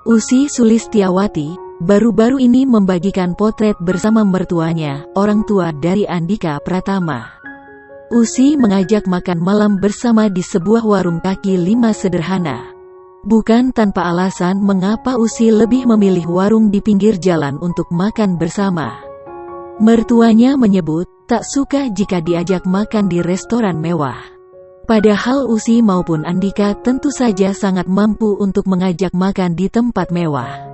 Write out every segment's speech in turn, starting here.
Usi Sulistiawati, baru-baru ini membagikan potret bersama mertuanya, orang tua dari Andika Pratama. Usi mengajak makan malam bersama di sebuah warung kaki lima sederhana. Bukan tanpa alasan mengapa Usi lebih memilih warung di pinggir jalan untuk makan bersama. Mertuanya menyebut, tak suka jika diajak makan di restoran mewah. Padahal Usi maupun Andika tentu saja sangat mampu untuk mengajak makan di tempat mewah.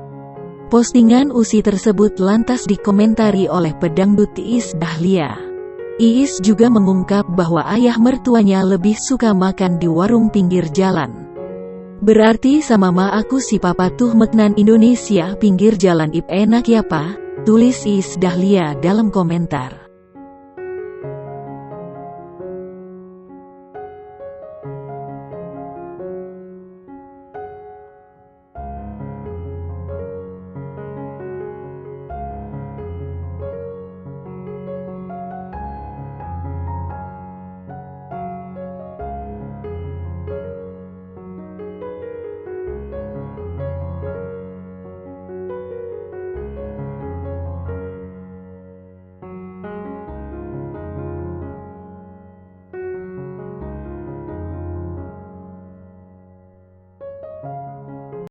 Postingan Usi tersebut lantas dikomentari oleh pedangdut Iis Dahlia. Iis juga mengungkap bahwa ayah mertuanya lebih suka makan di warung pinggir jalan. Berarti sama ma aku si papa tuh makanan Indonesia pinggir jalan ip enak ya pa, tulis Iis Dahlia dalam komentar.